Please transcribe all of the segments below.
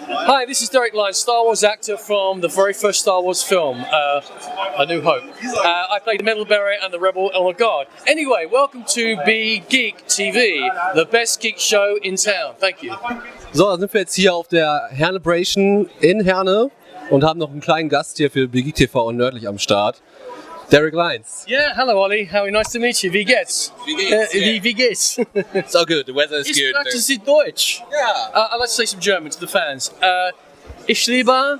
Hi, this is Derek Lyons, Star Wars actor from the very first Star Wars film, A New Hope. I played the Metal Bearer and the Rebel Elder Guard. Anyway, welcome to be.geek.tv, the best geek show in town. Thank you. So, dann sind wir jetzt hier auf der Hernebration in Herne und haben noch einen kleinen Gast hier für be.geek.tv und nördlich am Start. Derek Lyons. Yeah, hello Ollie. How nice to meet you. Wie geht's? Wie geht's? It's all good. The weather is good. Ist das Deutsch? Yeah. I'd like to say some German to the fans. Ich liebe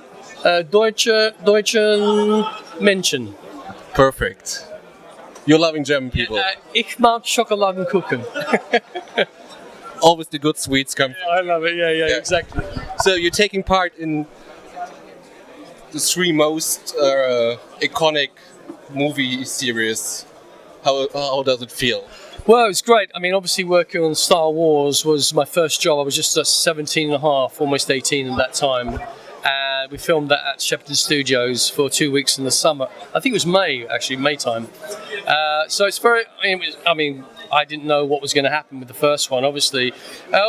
deutschen Menschen. Perfect. You're loving German people. Ich mag Schokoladenkuchen. Always the good sweets come. I love it. Yeah, exactly. So you're taking part in the three most iconic movie series. How does it feel? Well, it's great. I mean, obviously working on Star Wars was my first job. I was just 17 and a half, almost 18 at that time. And we filmed that at Shepperton Studios for 2 weeks in the summer. I think it was May time. So it's very, I didn't know what was going to happen with the first one, obviously.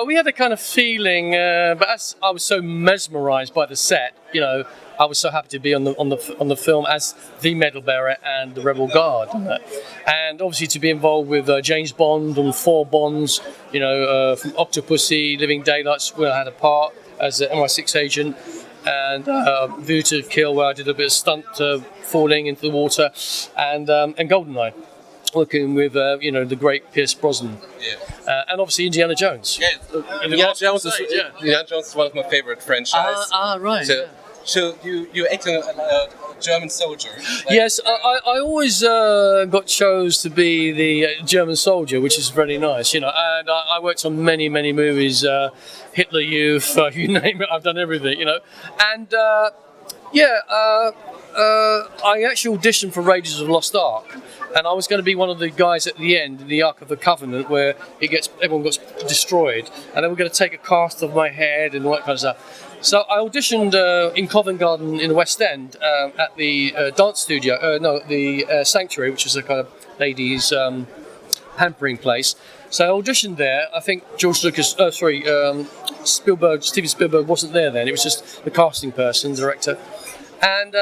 We had a kind of feeling, but as I was so mesmerised by the set, you know, I was so happy to be on the film as the Medal Bearer and the Rebel Guard, and obviously to be involved with James Bond on 4 Bonds, you know, from Octopussy, Living Daylights, where I had a part as an MI6 agent, and View to Kill, where I did a bit of stunt falling into the water, and GoldenEye, working with the great Pierce Brosnan, and obviously Indiana Jones. Yeah, Indiana Jones is one of my favorite franchises. Right. So you acted a German soldier. Yes, I always got chose to be the German soldier, which is very nice, you know. And I worked on many movies, Hitler Youth, you name it. I've done everything, you know. And I actually auditioned for Raiders of the Lost Ark, and I was going to be one of the guys at the end in the Ark of the Covenant, where everyone gets destroyed, and they were going to take a cast of my head and all that kind of stuff. So I auditioned in Covent Garden in the West End at the dance studio, the Sanctuary, which is a kind of ladies' pampering place. So I auditioned there. I think Steven Spielberg wasn't there then. It was just the casting person, director. And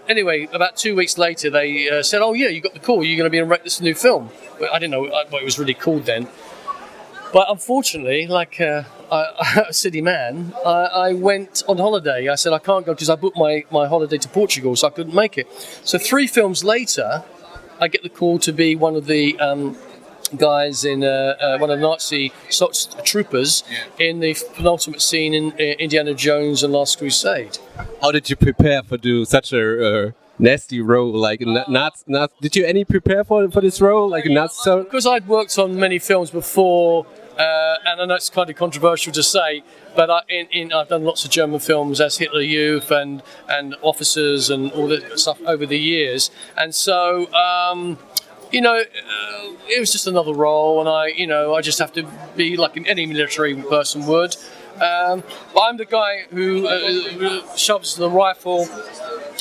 anyway, about 2 weeks later, they said, "Oh yeah, you got the call. You're going to be in this new film." But I didn't know what it was really called then. But unfortunately, like a city man, I went on holiday. I said I can't go because I booked my holiday to Portugal, so I couldn't make it. So 3 films later, I get the call to be one of the guys in one of the Nazi troopers in the penultimate scene in Indiana Jones and Last Crusade. How did you prepare for do such a nasty role, like did you any prepare for this role, like a Nazi? Because I'd worked on many films before, and I know it's kind of controversial to say, but I've done lots of German films as Hitler Youth and Officers and all that stuff over the years, and so it was just another role, and I just have to be like any military person would. But I'm the guy who shoves the rifle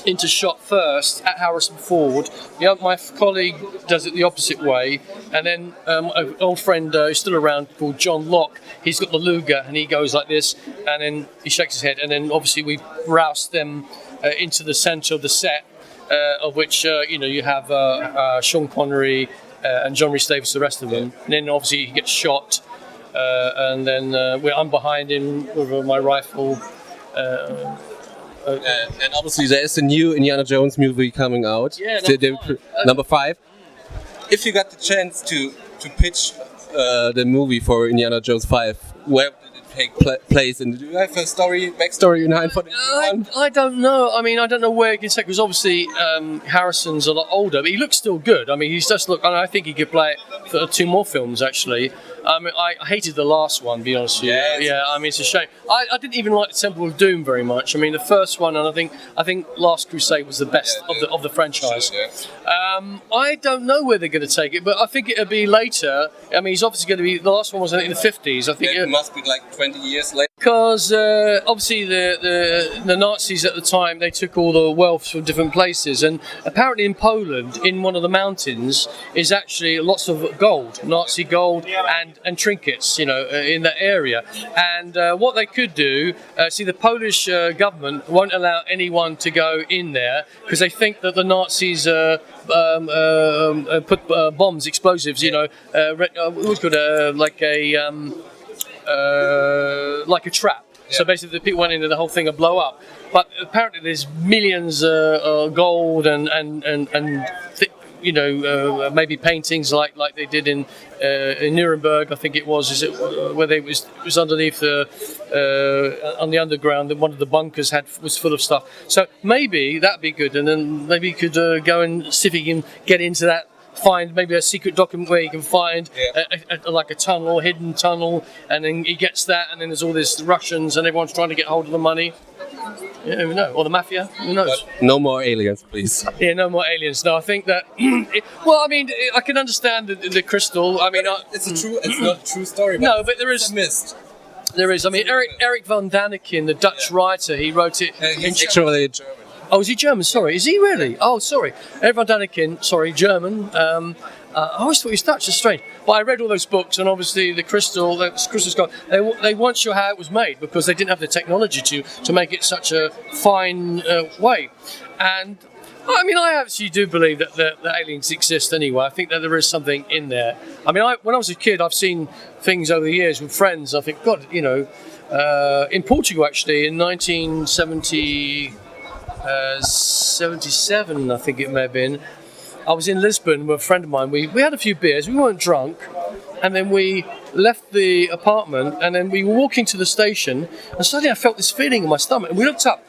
into shot first at Harrison Ford. My colleague does it the opposite way, and then an old friend who's still around called John Locke, he's got the Luger and he goes like this, and then he shakes his head, and then obviously we rouse them into the centre of the set, of which you have Sean Connery and John Rhys Davies, the rest of them, and then obviously he gets shot, and then I'm behind him with my rifle. And obviously there is a new Indiana Jones movie coming out. Yeah, number 5. If you got the chance to pitch the movie for Indiana Jones 5, where did it take place? And do you have a backstory behind for this one? I don't know. I mean, I don't know where it can take, because obviously Harrison's a lot older, but he looks still good. I mean, he's just I think he could play it for 2 more films, actually. I mean, I hated the last one, to be honest with you. Yeah, I mean, it's a shame. I didn't even like the Temple of Doom very much. I mean, the first one, and I think Last Crusade was the best of the franchise. I don't know where they're going to take it, but I think it'll be later. I mean, he's obviously going to be. The last one was in the 50s. I think it must be like 20 years later. because obviously the Nazis at the time, they took all the wealth from different places, and apparently in Poland, in one of the mountains, is actually lots of gold, Nazi gold, and trinkets, in that area. And what they could do, see, the Polish government won't allow anyone to go in there because they think that the Nazis put bombs, explosives, what's called like a trap. Yeah. So basically, the people went into the whole thing would blow up. But apparently, there's millions of gold and maybe paintings like they did in Nuremberg, I think it was. Where it was underneath on the underground. One of the bunkers was full of stuff. So maybe that'd be good, and then maybe you could go and see if you can get into that. Find maybe a secret document where you can find like a tunnel, hidden tunnel, and then he gets that, and then there's all these Russians, and everyone's trying to get hold of the money. You never know, or the mafia. Who knows? But no more aliens, please. Yeah, no more aliens. No, I think that. I can understand the crystal. I mean, it's not a true story. But no, but there is. Missed. There is. I mean, Eric von Daniken, the Dutch writer, he wrote it. He's actually German. Oh, is he German? Sorry. Is he really? Oh, sorry. Eric von Daniken, German. I always thought he was Dutch. It's strange. But I read all those books, and obviously the crystal skull, they weren't sure how it was made because they didn't have the technology to make it such a fine way. And I mean, I actually do believe that the aliens exist anyway. I think that there is something in there. I mean, when I was a kid, I've seen things over the years with friends. I think, God, in Portugal actually in 1977, I think it may have been. I was in Lisbon with a friend of mine. We had a few beers. We weren't drunk, and then we left the apartment, and then we were walking to the station, and suddenly I felt this feeling in my stomach, and we looked up,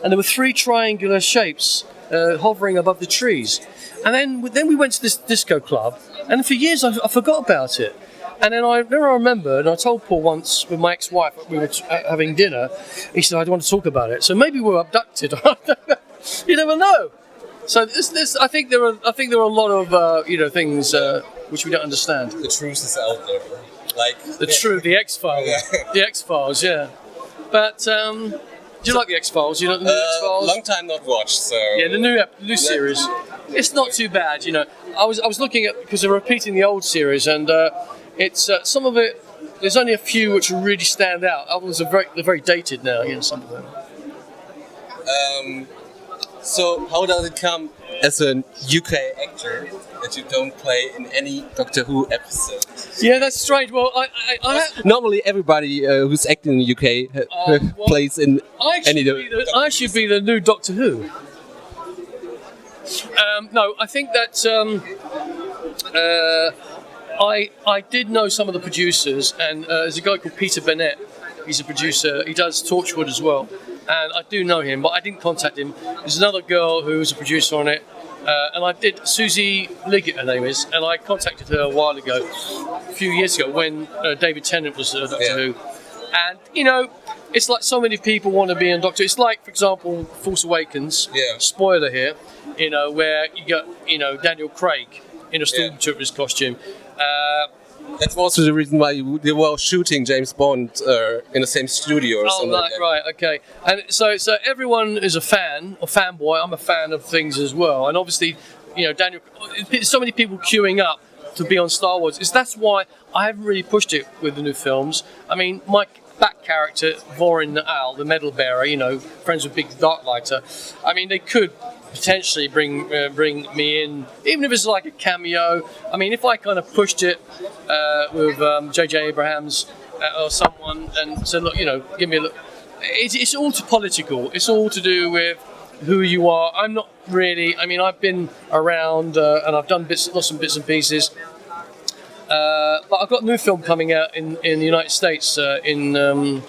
and there were 3 triangular shapes hovering above the trees. And then we went to this disco club, and for years I forgot about it. And then I remember, and I told Paul once with my ex-wife, we were having dinner. He said, "I don't want to talk about it." So maybe we're abducted. You never know. So I think there are a lot of things which we don't understand. The truth is out there, like the truth, the X-Files, the X-Files, yeah. But do you like the X-Files? You know the new X-Files? Long time not watched, so yeah, the new series. It's not too bad, I was looking at because they're repeating the old series and. It's some of it. There's only a few which really stand out. Others they're very dated now. Some of them. So how does it come as a UK actor that you don't play in any Doctor Who episode? Yeah, that's strange. Well, I normally everybody who's acting in the UK plays in any. I should be the new Doctor Who. No, I think that. I did know some of the producers, and there's a guy called Peter Bennett. He's a producer. He does Torchwood as well, and I do know him, but I didn't contact him. There's another girl who's a producer on it, and I did. Susie Liggett, her name is, and I contacted her a while ago, a few years ago, when David Tennant was Doctor Who. And it's like so many people want to be in Doctor. It's like, for example, Force Awakens. Yeah. Spoiler here. Where you got Daniel Craig in a stormtrooper's costume. That's also the reason why they were shooting James Bond in the same studio or something like that. Right, okay. And so everyone is a fan or fanboy. I'm a fan of things as well. And obviously, Daniel. So many people queuing up to be on Star Wars. That's why I haven't really pushed it with the new films. I mean, my back character, Vorin Al, the medal bearer, friends with Big Darklighter. I mean, they could potentially bring me in, even if it's like a cameo. I mean, if I kind of pushed it with J.J. Abrams or someone and said, look, give me a look. It's all too political. It's all to do with who you are. I'm not really. I mean, I've been around and I've done lots of bits and pieces. But I've got a new film coming out in the United States in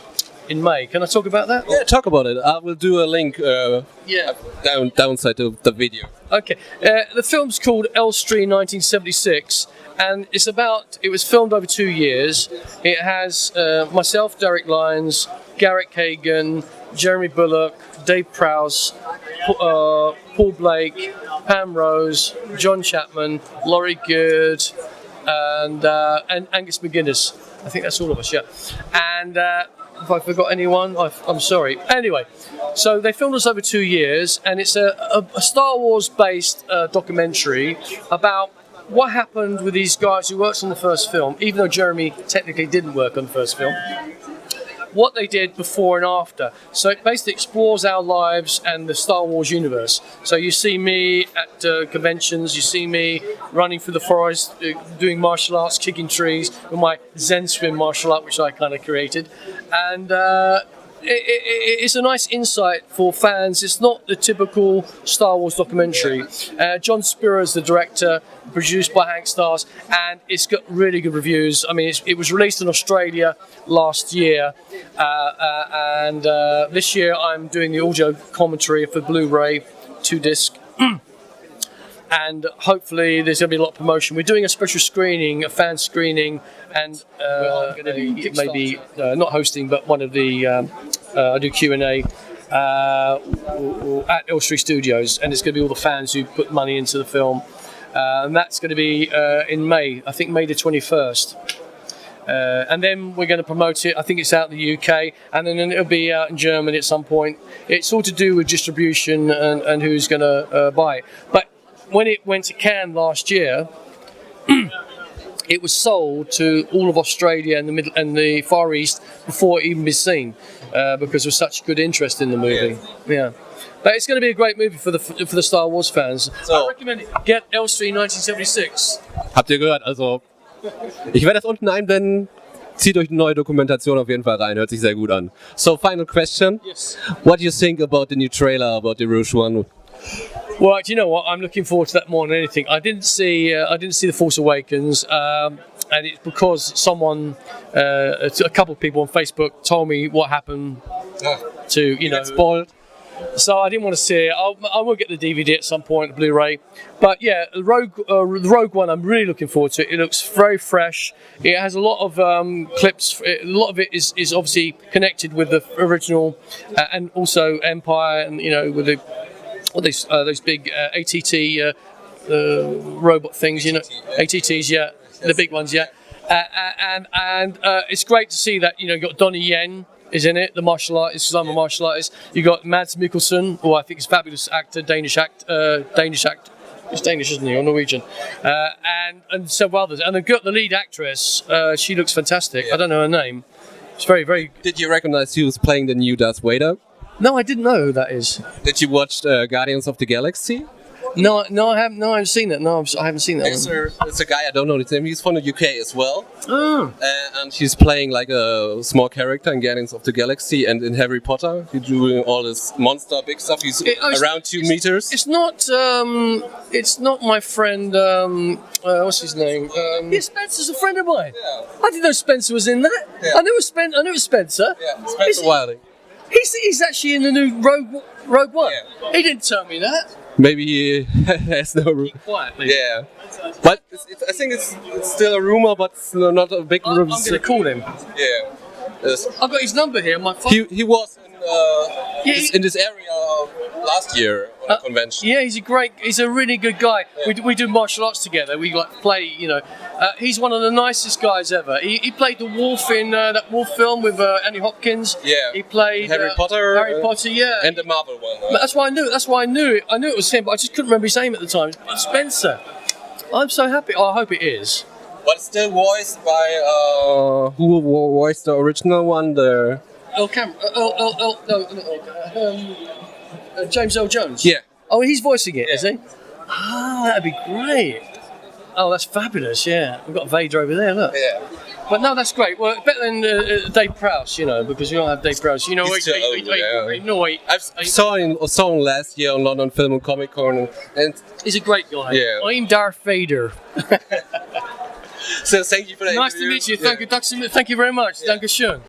May. Can I talk about that? Yeah, talk about it. I will do a link downside of the video. Okay. The film's called Elstree 1976, and it was filmed over 2 years. It has myself, Derek Lyons, Garrick Hagan, Jeremy Bullock, Dave Prowse, Paul Blake, Pam Rose, John Chapman, Laurie Good, and Angus McGuinness. I think that's all of us, yeah. And If I forgot anyone, I'm sorry. Anyway, so they filmed us over 2 years, and it's a Star Wars-based documentary about what happened with these guys who worked on the first film, even though Jeremy technically didn't work on the first film. What they did before and after. So it basically explores our lives and the Star Wars universe. So you see me at conventions, you see me running through the forest, doing martial arts, kicking trees, with my Zen swim martial art, which I kind of created. And it's a nice insight for fans. It's not the typical Star Wars documentary. John Spira's the director, produced by Hank Stars, and it's got really good reviews. I mean, it was released in Australia last year, and this year I'm doing the audio commentary for Blu-ray 2-disc. And hopefully there's going to be a lot of promotion. We're doing a special screening, a fan screening, and maybe not hosting, but one of the I do Q&A at Elstree Studios, and it's going to be all the fans who put money into the film, and that's going to be in May. I think May the 21st. And then we're going to promote it. I think it's out in the UK, and then it'll be out in Germany at some point. It's all to do with distribution and who's going to buy it. But when it went to Cannes last year, it was sold to all of Australia and the Middle and the Far East before it even been seen, because there was such good interest in the movie. Yeah. But it's going to be a great movie for the Star Wars fans. So, I recommend it. Get Elstree 1976. Habt ihr gehört? Also, ich werde das unten einblenden. Zieht euch eine neue Dokumentation auf jeden Fall rein. Hört sich sehr gut an. So, final question. Yes. What do you think about the new trailer about the Rouge One? Well, do you know what? I'm looking forward to that more than anything. I didn't see The Force Awakens, and it's because someone, a couple of people on Facebook told me what happened to Spoiled. So I didn't want to see it. I will get the DVD at some point, the Blu-ray. But yeah, the Rogue One, I'm really looking forward to it. It looks very fresh. It has a lot of clips. A lot of it is obviously connected with the original, and also Empire, and with the those big ATT robot things, ATTs, yeah, the big ones, yeah. And it's great to see that you've got Donnie Yen is in it, the martial artist, because I'm a martial artist. You got Mads Mikkelsen, who I think is a fabulous actor, Danish actor. He's Danish, isn't he, or Norwegian? And several others. And the lead actress, she looks fantastic. Yeah. I don't know her name. It's very, very. Did you recognize who was playing the new Darth Vader? No, I didn't know who that is. Did you watch Guardians of the Galaxy? No, I haven't. No, I haven't seen it. No, I haven't seen that. It's a guy, I don't know his name. He's from the UK as well. Oh. And he's playing like a small character in Guardians of the Galaxy, and in Harry Potter, he's doing all this monster big stuff. He's around 2 meters. It's not my friend. What's his name? Yeah, Spencer's a friend of mine. Yeah. I didn't know Spencer was in that. Yeah. I knew it was Spencer. Yeah, Spencer Wilding. He's actually in the new Rogue One. Yeah. He didn't tell me that. Maybe he has no room. Quietly. Yeah. But I think it's still a rumor, but it's not a big rumor. I'm going to call him. Yeah. I've got his number here on my phone. He was in this area last year on a convention. Yeah, he's a really good guy. Yeah. We do martial arts together. We play, he's one of the nicest guys ever. He played the wolf in that wolf film with Anthony Hopkins. Yeah. He played Harry Potter. Yeah. And the Marvel one. Right? That's why I knew it. I knew it was him, but I just couldn't remember his name at the time. It's Spencer. I'm so happy. Oh, I hope it is. But it's still voiced by who voiced the original one? James Earl Jones. Yeah. Oh, he's voicing it, is he? Ah, that'd be great. Oh, that's fabulous. Yeah, we've got Vader over there. Look. Yeah. But no, that's great. Well, better than Dave Prowse, because you don't have Dave Prowse. I saw him last year on London Film and Comic Con, and he's a great guy. Yeah. I'm Darth Vader. So thank you for that. Nice to meet you. Thank you very much. Yeah. Dankeschön.